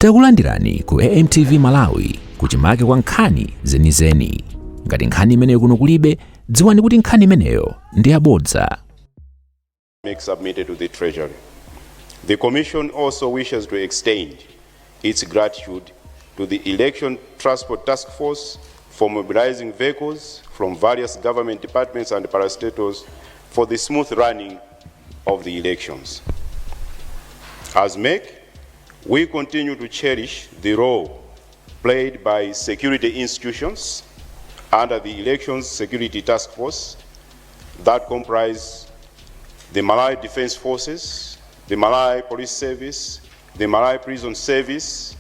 Takulandirani ku AMTV Malawi kuchimake kwa nkhani zenizeni. Ngati nkhani imeneyo kuno kulibe, dziwani kuti nkhani imeneyo ndi yabodza. Submitted to the Treasury. The Commission also wishes to extend its gratitude to the Election Transport Task Force for mobilizing vehicles from various government departments and parastatals for the smooth running of the elections. As MEC, we continue to cherish the role played by security institutions under the Elections Security Task Force that comprise the Malawi Defense Forces, the Malawi Police Service, the Malawi Prison Service,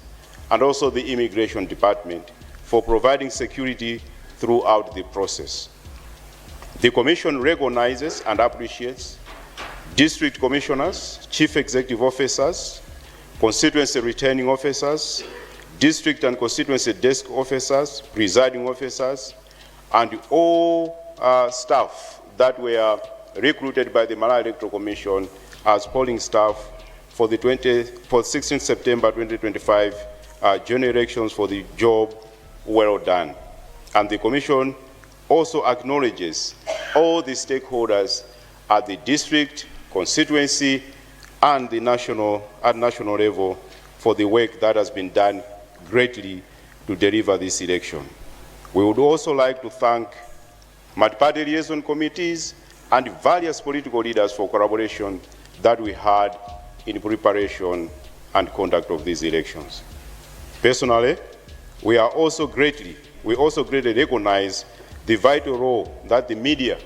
and also the Immigration Department for providing security throughout the process. The Commission recognizes and appreciates district commissioners, chief executive officers, constituency returning officers, district and constituency desk officers, presiding officers, and all staff that were recruited by the Malawi Electoral Commission as polling staff for the 16th September 2025 general elections for the job well done. And the Commission also acknowledges all the stakeholders at the district, constituency, and the national level for the work that has been done greatly to deliver this election. We would also like to thank multi-party liaison committees and various political leaders for collaboration that we had in preparation and conduct of these elections. Personally, we also greatly recognize the vital role that the media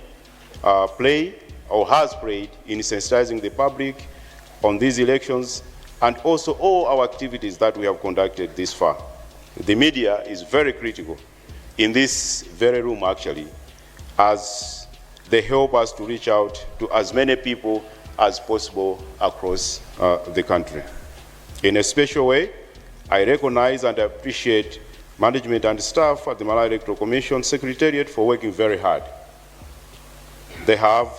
play or has played in sensitizing the public on these elections and also all our activities that we have conducted this far. The media is very critical in this very room actually, as they help us to reach out to as many people as possible across the country. In a special way, I recognize and appreciate management and staff at the Malawi Electoral Commission Secretariat for working very hard. They have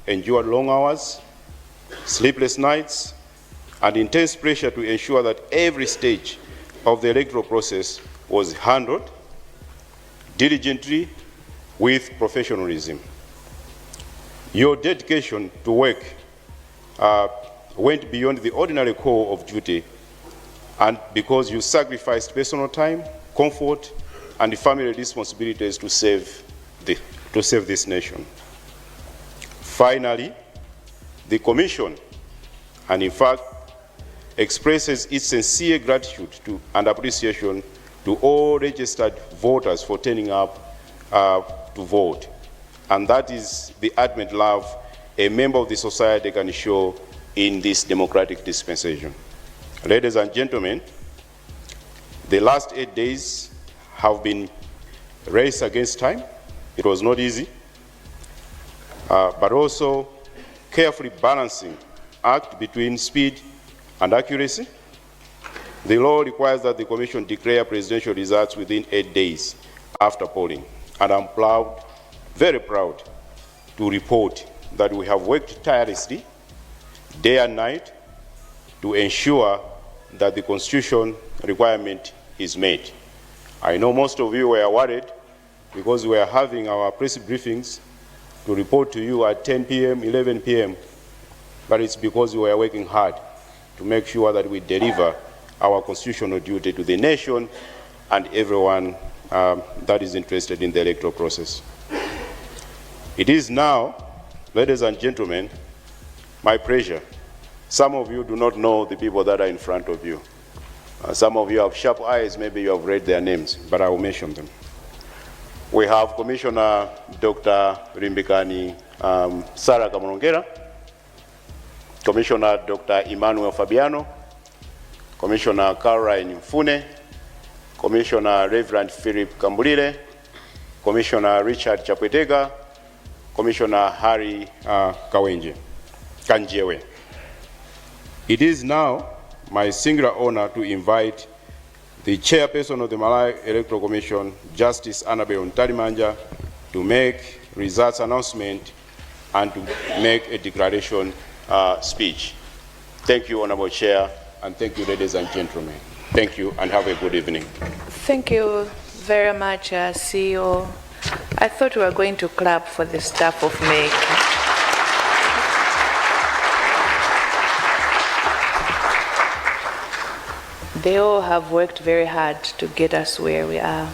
endured long hours, sleepless nights, and intense pressure to ensure that every stage of the electoral process was handled diligently with professionalism. Your dedication to work went beyond the ordinary call of duty, and because you sacrificed personal time, comfort, and family responsibilities to save this nation. Finally, the Commission, and in fact, expresses its sincere gratitude to and appreciation to all registered voters for turning up to vote. And that is the ultimate love a member of the society can show in this democratic dispensation. Ladies and gentlemen, the last 8 days have been a race against time. It was not easy, but also carefully balancing act between speed and accuracy. The law requires that the Commission declare presidential results within 8 days after polling. And I'm proud, very proud, to report that we have worked tirelessly, day and night, to ensure that the Constitution requirement is met. I know most of you were worried because we are having our press briefings to report to you at 10 p.m., 11 p.m., but it's because we are working hard to make sure that we deliver our constitutional duty to the nation and everyone that is interested in the electoral process. It is now, ladies and gentlemen, my pleasure. Some of you do not know the people that are in front of you. Some of you have sharp eyes, maybe you have read their names, but I will mention them. We have Commissioner Dr. Rimbikani Sarah Kamulongera, Commissioner Dr. Emmanuel Fabiano, Commissioner Caroline Mfune, Commissioner Reverend Philip Kambulile, Commissioner Richard Chapwetega, Commissioner Harry Kanjewe. It is now my singular honor to invite the chairperson of the Malawi Electoral Commission, Justice Annabel Mtalimanja, to make results announcement and to make a declaration speech. Thank you, Honorable Chair, and thank you, ladies and gentlemen. Thank you and have a good evening. Thank you very much, CEO. I thought we were going to clap for the staff of MEC. They all have worked very hard to get us where we are.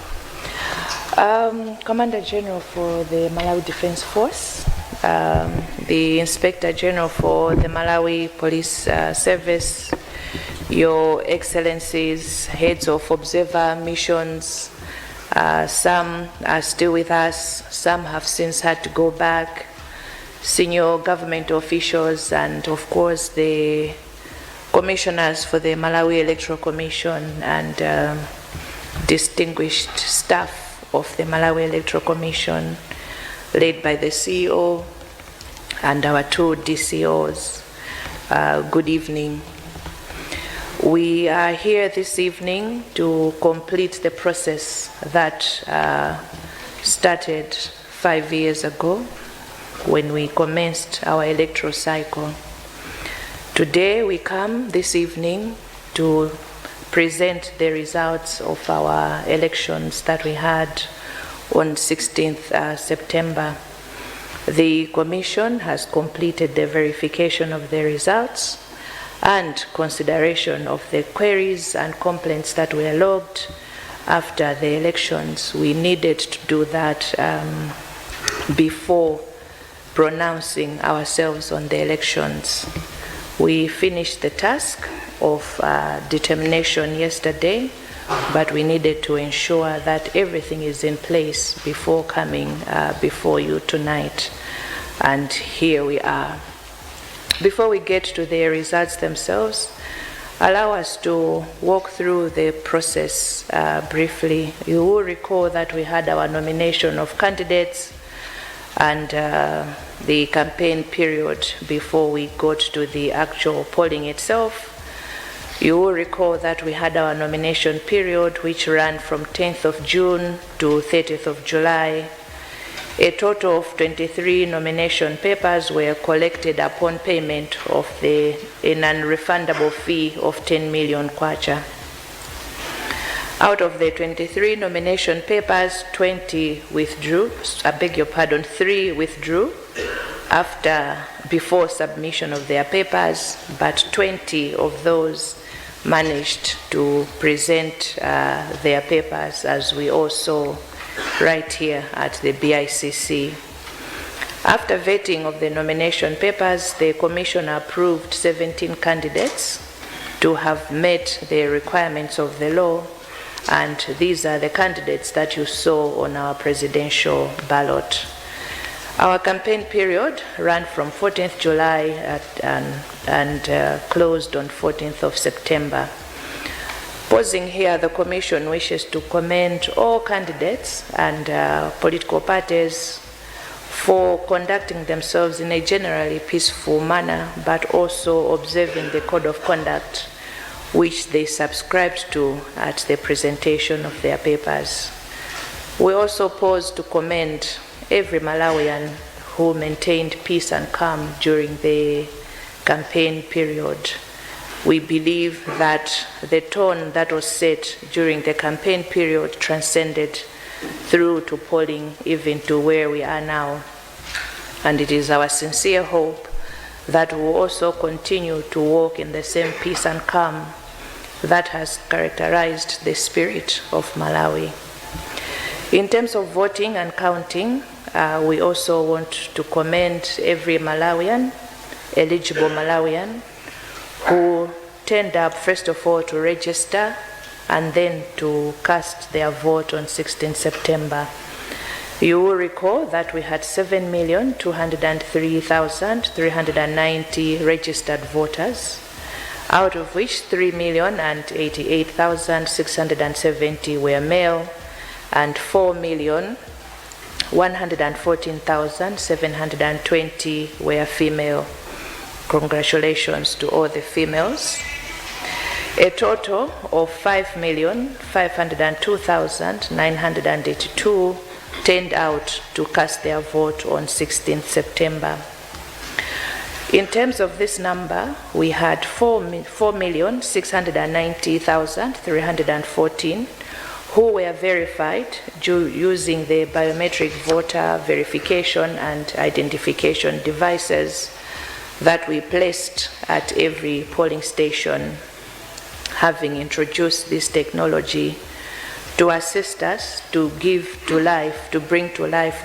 Commander General for the Malawi Defense Force, the Inspector General for the Malawi Police Service, Your Excellencies, heads of observer missions, some are still with us, some have since had to go back, senior government officials, and of course the commissioners for the Malawi Electoral Commission and distinguished staff of the Malawi Electoral Commission, led by the CEO and our two DCOs. Good evening. We are here this evening to complete the process that started 5 years ago when we commenced our electoral cycle. Today we come this evening to present the results of our elections that we had on 16th September. The Commission has completed the verification of the results and consideration of the queries and complaints that were logged after the elections. We needed to do that before pronouncing ourselves on the elections. We finished the task of determination yesterday, but we needed to ensure that everything is in place before coming before you tonight. And here we are. Before we get to the results themselves, allow us to walk through the process briefly. You will recall that we had our nomination of candidates and the campaign period before we got to the actual polling itself. You will recall that we had our nomination period, which ran from 10th of June to 30th of July. A total of 23 nomination papers were collected upon payment of a non-refundable fee of 10 million kwacha. Out of the 23 nomination papers, 3 withdrew before submission of their papers, but 20 of those managed to present their papers, as we also right here at the BICC. After vetting of the nomination papers, the Commission approved 17 candidates to have met the requirements of the law, and these are the candidates that you saw on our presidential ballot. Our campaign period ran from 14th July and closed on 14th of September. Pausing here, the Commission wishes to commend all candidates and political parties for conducting themselves in a generally peaceful manner, but also observing the code of conduct which they subscribed to at the presentation of their papers. We also pause to commend every Malawian who maintained peace and calm during the campaign period. We believe that the tone that was set during the campaign period transcended through to polling, even to where we are now. And it is our sincere hope that we will also continue to walk in the same peace and calm that has characterized the spirit of Malawi. In terms of voting and counting, we also want to commend every Malawian, eligible Malawian, who turned up first of all to register and then to cast their vote on 16 September. You will recall that we had 7,203,390 registered voters, out of which 3,088,670 were male and 4,114,720 were female. Congratulations to all the females. A total of 5,502,982 turned out to cast their vote on 16th September. In terms of this number, we had 4,690,314 who were verified using the biometric voter verification and identification devices that we placed at every polling station, having introduced this technology to assist us to bring to life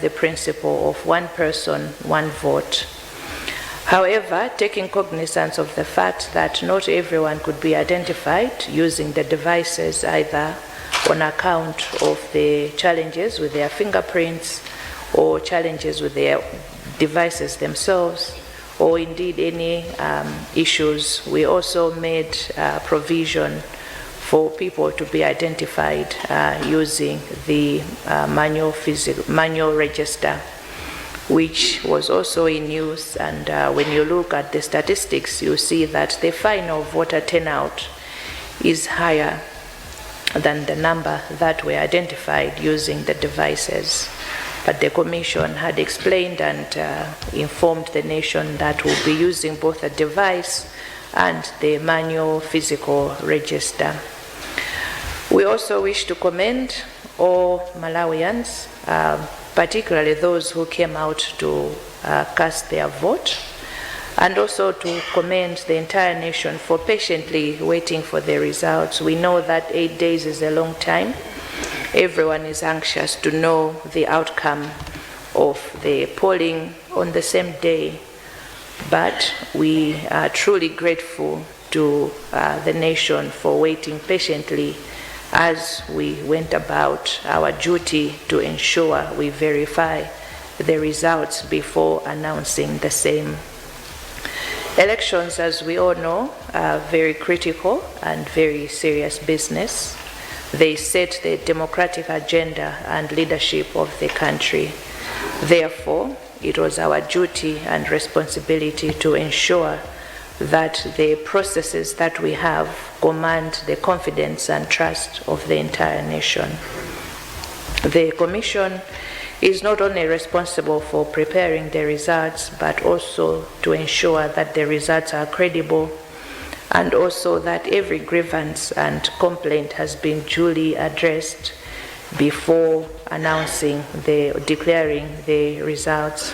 the principle of one person, one vote. However, taking cognizance of the fact that not everyone could be identified using the devices, either on account of the challenges with their fingerprints or challenges with their devices themselves, or indeed any issues, we also made provision for people to be identified using the manual register, which was also in use. And when you look at the statistics, you see that the final voter turnout is higher than the number that were identified using the devices. But the Commission had explained and informed the nation that we'll be using both the device and the manual physical register. We also wish to commend all Malawians, particularly those who came out to cast their vote, and also to commend the entire nation for patiently waiting for the results. We know that 8 days is a long time. Everyone is anxious to know the outcome of the polling on the same day, but we are truly grateful to the nation for waiting patiently as we went about our duty to ensure we verify the results before announcing the same. Elections, as we all know, are very critical and very serious business. They set the democratic agenda and leadership of the country. Therefore, it was our duty and responsibility to ensure that the processes that we have command the confidence and trust of the entire nation. The Commission is not only responsible for preparing the results, but also to ensure that the results are credible, and also that every grievance and complaint has been duly addressed before declaring the results.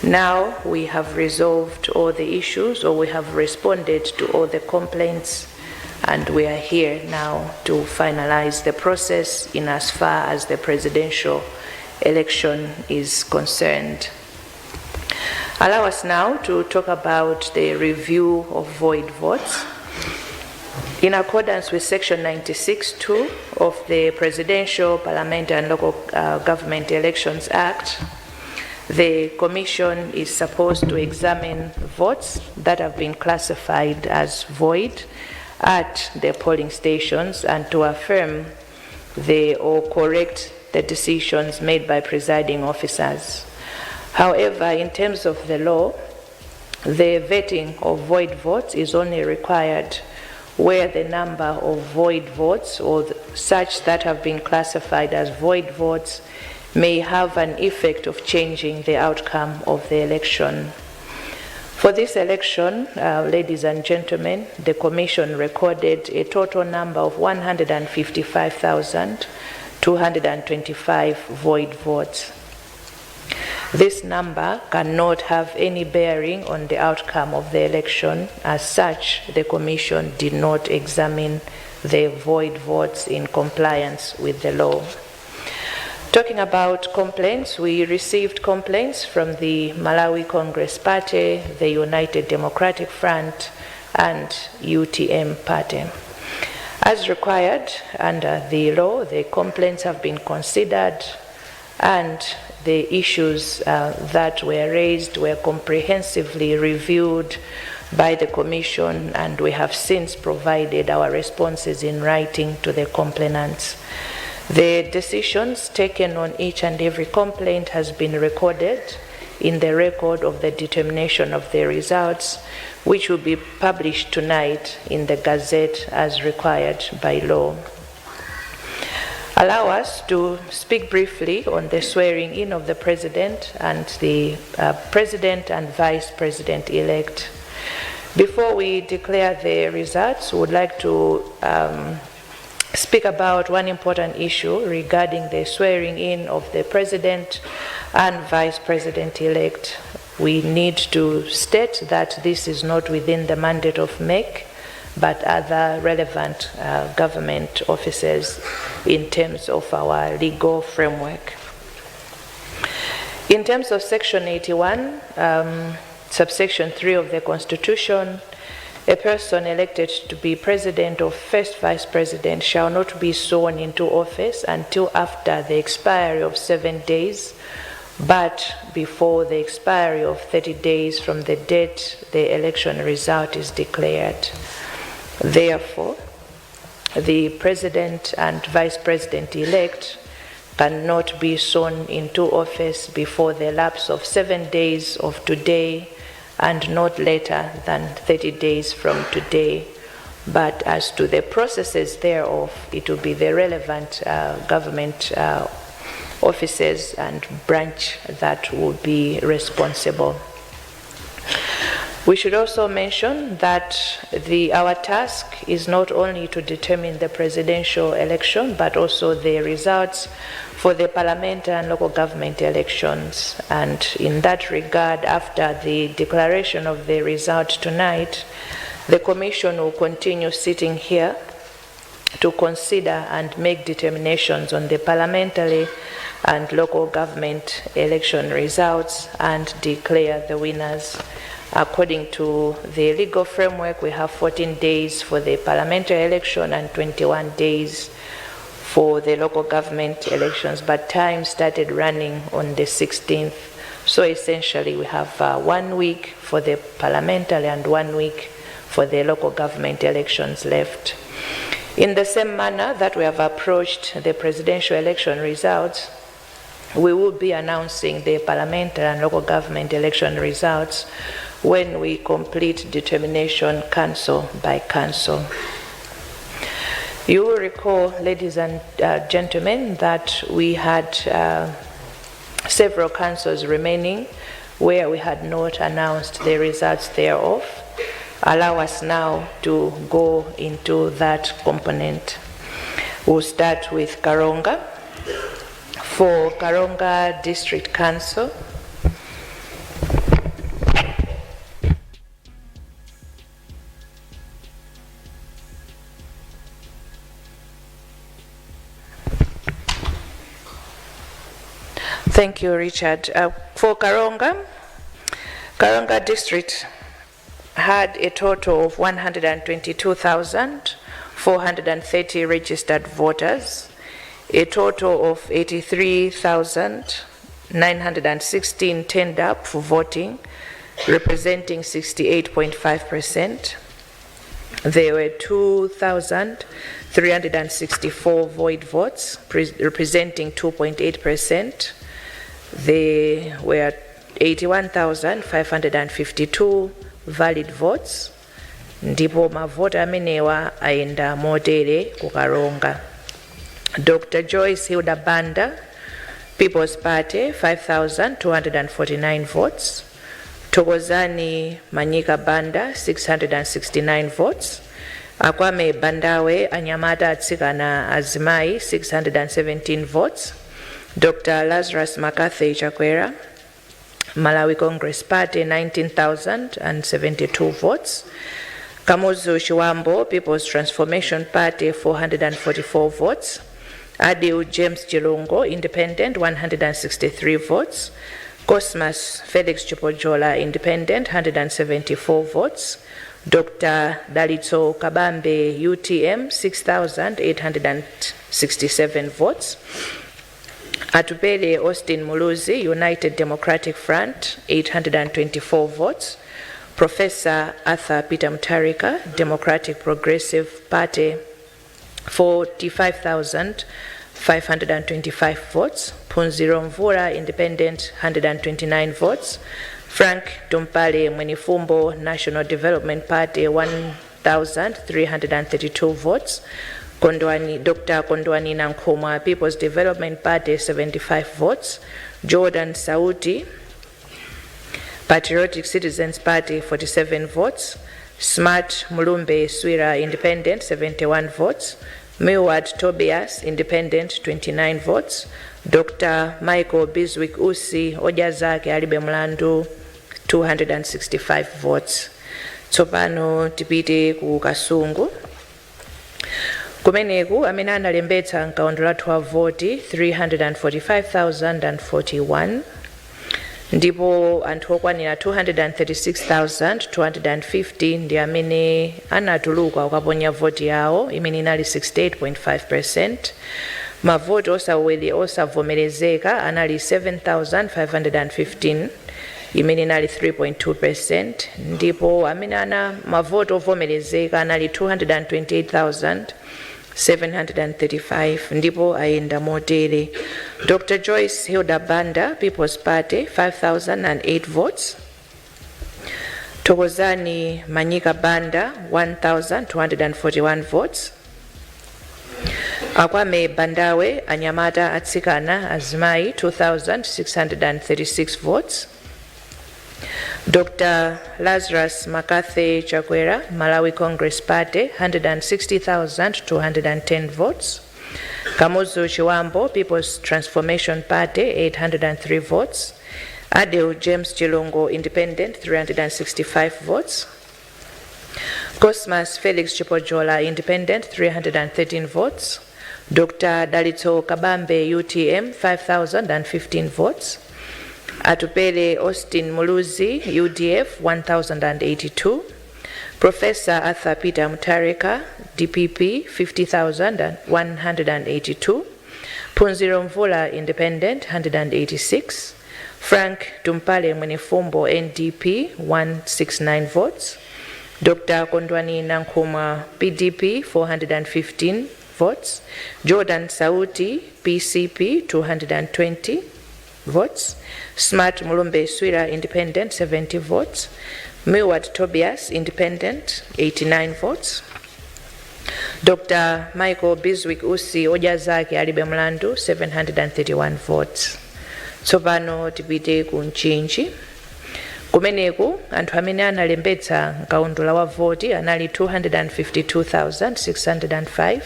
Now we have resolved all the issues, or we have responded to all the complaints, and we are here now to finalize the process in as far as the presidential election is concerned. Allow us now to talk about the review of void votes. In accordance with Section 96(2) of the Presidential, Parliamentary and Local Government Elections Act, the Commission is supposed to examine votes that have been classified as void at the polling stations and to affirm or correct the decisions made by presiding officers. However, in terms of the law, the vetting of void votes is only required where the number of void votes or such that have been classified as void votes may have an effect of changing the outcome of the election. For this election, ladies and gentlemen, the Commission recorded a total number of 155,225 void votes. This number cannot have any bearing on the outcome of the election. As such, the Commission did not examine the void votes in compliance with the law. Talking about complaints, we received complaints from the Malawi Congress Party, the United Democratic Front, and UTM Party. As required under the law, the complaints have been considered, and the issues that were raised were comprehensively reviewed by the Commission, and we have since provided our responses in writing to the complainants. The decisions taken on each and every complaint has been recorded in the record of the determination of the results, which will be published tonight in the Gazette as required by law. allow us to speak briefly on the swearing in of the President and the President and Vice President-elect. Before we declare the results, we would like to speak about one important issue regarding the swearing in of the President and Vice President-elect. We need to state that this is not within the mandate of MEC, but other relevant government officers in terms of our legal framework. In terms of Section 81, subsection 3 of the Constitution, a person elected to be President or first Vice President shall not be sworn into office until after the expiry of 7 days, but before the expiry of 30 days from the date the election result is declared. Therefore, the President and Vice President-elect cannot be sworn into office before the lapse of 7 days of today and not later than 30 days from today. But as to the processes thereof, it will be the relevant government officers and branch that will be responsible. We should also mention that our task is not only to determine the presidential election, but also the results for the parliamentary and local government elections. And in that regard, after the declaration of the result tonight, the Commission will continue sitting here to consider and make determinations on the parliamentary and local government election results and declare the winners. According to the legal framework, we have 14 days for the parliamentary election and 21 days for the local government elections, but time started running on the 16th. So essentially, we have 1 week for the parliamentary and 1 week for the local government elections left. In the same manner that we have approached the presidential election results, we will be announcing the parliamentary and local government election results when we complete determination council by council. You will recall, ladies and gentlemen, that we had several councils remaining where we had not announced the results thereof. Allow us now to go into that component. We'll start with Karonga. For Karonga District Council, thank you, Richard. For Karonga District had a total of 122,430 registered voters, a total of 83,916 turned up for voting, representing 68.5%. There were 2,364 void votes, representing 2.8%. There were 81,552 valid votes. Ndipo mavota amenewa aenda motere ku Karonga. Dr. Joyce Hilda Banda, People's Party, 5,249 votes. Togozani Manyika Banda, 669 votes. Akwame Bandawe Anyamata Atsikana Azimai, 617 votes. Dr. Lazarus McCarthy Chakwera, Malawi Congress Party, 19,072 votes. Kamuzu Shiwambo, People's Transformation Party, 444 votes. Adil James Chilungo, Independent, 163 votes. Cosmas Felix Chupojola, Independent, 174 votes. Dr. Dalitso Kabambe, UTM, 6,867 votes. Atupele Austin Muluzi, United Democratic Front, 824 votes. Professor Arthur Peter Mutharika, Democratic Progressive Party, 45,525 votes. Punziro Mvura, Independent, 129 votes. Frank Tumpale Mwenifumbo, National Development Party, 1,332 votes. Dr. Kondwani Nankhoma, People's Development Party, 75 votes. Jordan Sauti, Patriotic Citizens Party, 47 votes. Smart Mulumbe Swira, Independent, 71 votes. Millward Tobias, Independent, 29 votes. Dr. Michael Biswick Usi Ojazake Alibe Mlandu, 265 votes. Tsopano tipite ku Kasungu. Kumeneku amene analembetsa nkaundula lathu wa voti 345,041 ndipo anthu okwanira 236,250 ndi amene anatuluka kukaponya voti yawo imene inali 68.5%. Mavoti osavomerezeka anali 7,515 imene inali 3.2%, ndipo amene ana mavoti ovomerezeka anali 228,735 ndipo ayenda motere. Dr. Joyce Hilda Banda, People's Party, 5,008 votes. Thokozani Manyika Banda, 1,241 votes. Akwame Bandawe Anyamata Atsikana Azimai, 2,636 votes. Dr. Lazarus Makathe Chakwera, Malawi Congress Party, 160,210 votes. Kamuzu Chiwambo, People's Transformation Party, 803 votes. Adel James Chilongo, Independent, 365 votes. Cosmas Felix Chipojola, Independent, 313 votes. Dr. Dalito Kabambe, UTM, 5,015 votes. Atupele Austin Muluzi, UDF, 1,082. Professor Arthur Peter Mutarika, DPP, 50,182. Punziro Mvula, Independent, 186. Frank Tumpale Mwenefumbo, NDP, 169 votes. Dr. Kondwani Nankhoma, PDP, 415 votes. Jordan Sauti, PCP, 220 votes. Smart Mulumbe Swira, Independent, 70 votes. Millward Tobias, Independent, 89 votes. Dr. Michael Biswick Usi Ojazake Alibe Mlandu, 731 votes. Tsopano tipite ku Nchinji. Kumeneku anthu amene analembetsa nkaundula wa voti anali 252,605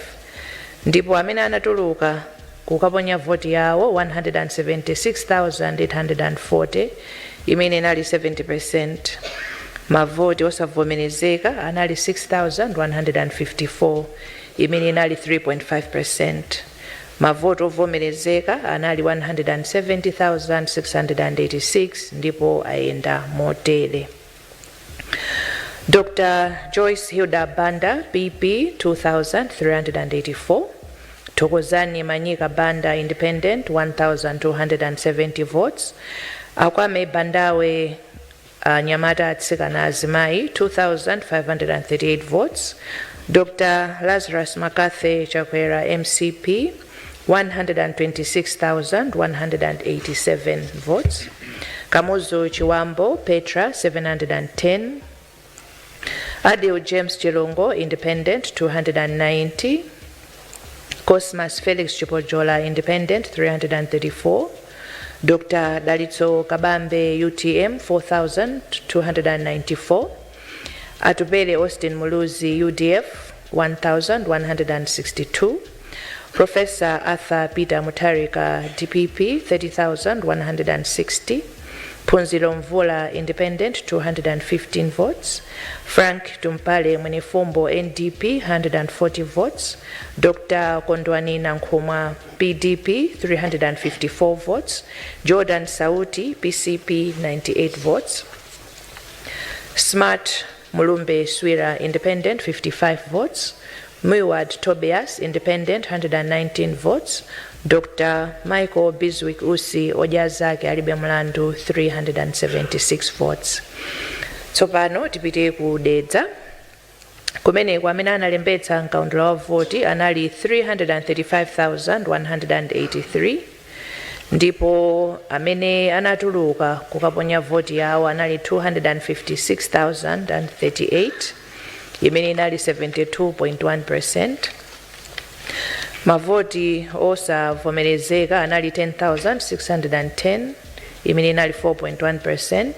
ndipo amene anatuluka kukaponya voti yawo 176,840 imene inali 70%. Mavoti osavomerezeka anali 6,154 imene inali 3.5%. Mavoti ovomerezeka anali 170,686 ndipo ayenda motere. Dr. Joyce Hilda Banda, PP, 2,384. Thokozani Manyika Banda, Independent, 1,270 votes. Akwame Bandawe Nyamata Atsikana Azimai, 2,538 votes. Dr. Lazarus Makathe Chakwera, MCP, 126,187 votes. Kamuzu Chiwambo Petra, 710. Adil James Chilongo, Independent, 290. Cosmas Felix Chipojola, Independent, 334. Dr. Dalito Kabambe, UTM, 4,294. Atupele Austin Muluzi, UDF, 1,162. Professor Arthur Peter Mutarika, DPP, 30,160. Punzilo Mvula, Independent, 215 votes. Frank Tumpale Mwenefumbo, NDP, 140 votes. Dr. Kondwani Nankhoma, PDP, 354 votes. Jordan Sauti, PCP, 98 votes. Smart Mulumbe Swira, Independent, 55 votes. Millward Tobias, Independent, 119 votes. Dr. Michael Biswick Usi Ojazake Alibe Mlandu, 376 votes. Tsopano tipite ku Dedza. Kumeneku amene analembetsa nkaundula wa voti anali 335,183 ndipo amene anatuluka kukaponya voti yawo anali 256,038 imene inali 72.1%. Mavoti osavomerezeka anali 10,610, imene inali 4.1%.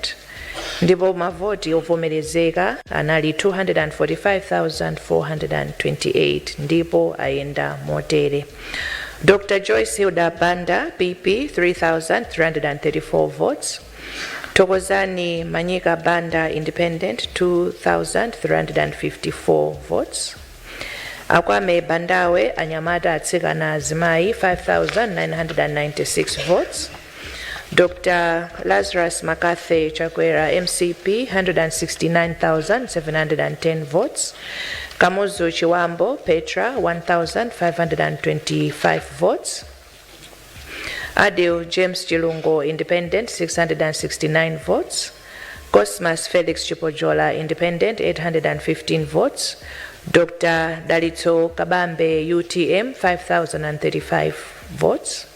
Ndipo mavoti ovomerezeka anali 245,428, ndipo ayenda motere. Dr. Joyce Hilda Banda, PP, 3,334 votes. Thokozani Manyika Banda, Independent, 2,354 votes. Akwame Bandawe Anyamata Atsikana Azimayi, 5,996 votes. Dr. Lazarus Makathe Chakwera, MCP, 169,710 votes. Kamuzu Chiwambo Petra, 1,525 votes. Adil James Chilungo, Independent, 669 votes. Cosmas Felix Chipojola, Independent, 815 votes. Dr. Dalito Kabambe, UTM, 5,035 votes.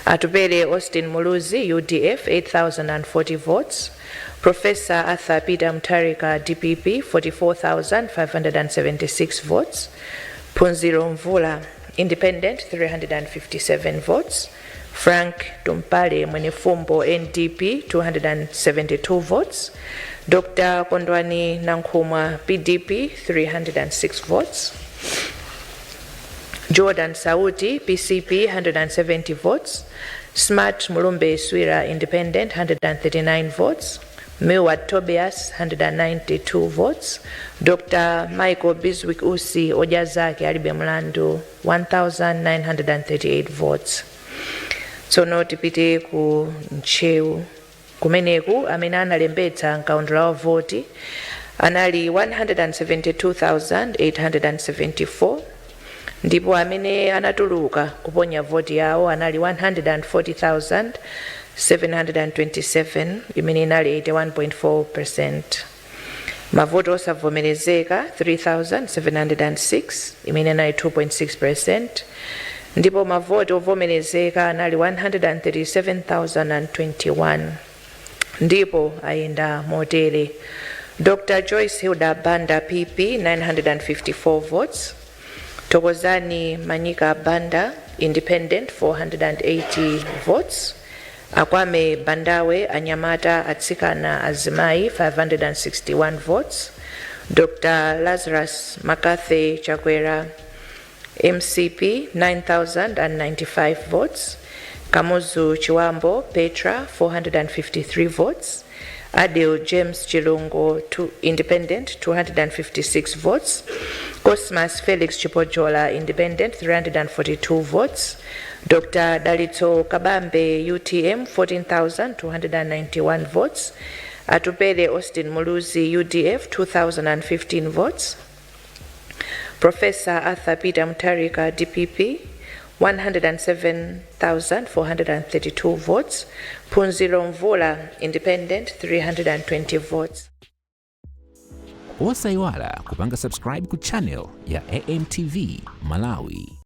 Atupele Austin Muluzi, UDF, 8,040 votes. Professor Arthur Peter Mtarika, DPP, 44,576 votes. Punziro Mvula, Independent, 357 votes. Frank Tumpale Mwenefumbo, NDP, 272 votes. Dr. Kondwani Nankumwa, PDP, 306 votes. Jordan Sauti, PCP, 170 votes. Smart Mulumbe Swira, Independent, 139 votes. Milward Tobias, 192 votes. Dr. Michael Biswick Usi Ojazaki Alibe Mlandu, 1,938 votes. Tsono tipite ku Nchewu. Kumeneku amene analembetsa nkaundula wa voti anali 172,874. Ndipo amene anatuluka kuponya voti yawo anali 140,727, imene inali 81.4%. Mavoti osavomerezeka 3,706, imene inali 2.6%. Ndipo mavoti ovomerezeka anali 137,021, ndipo ayenda motere. Dr. Joyce Hilda Banda, PP, 954 votes. Thokozani Manyika Banda, Independent, 480 votes. Akwame Bandawe Anyamata Atsikana Azimayi, 561 votes. Dr. Lazarus Makathe Chakwera, MCP, 9,095 votes. Kamuzu Chiwambo Petra, 453 votes. Adil James Chilungo, Independent, 256 votes. Cosmas Felix Chipojola, Independent, 342 votes. Dr. Dalito Kabambe, UTM, 14,291 votes. Atupele Austin Muluzi, UDF, 2,015 votes. Professor Arthur Peter Mtarika, DPP, 107,432 votes. Punziro Mvula, Independent, 320 votes. Osaiwala kupanga subscribe ku channel ya AMTV Malawi.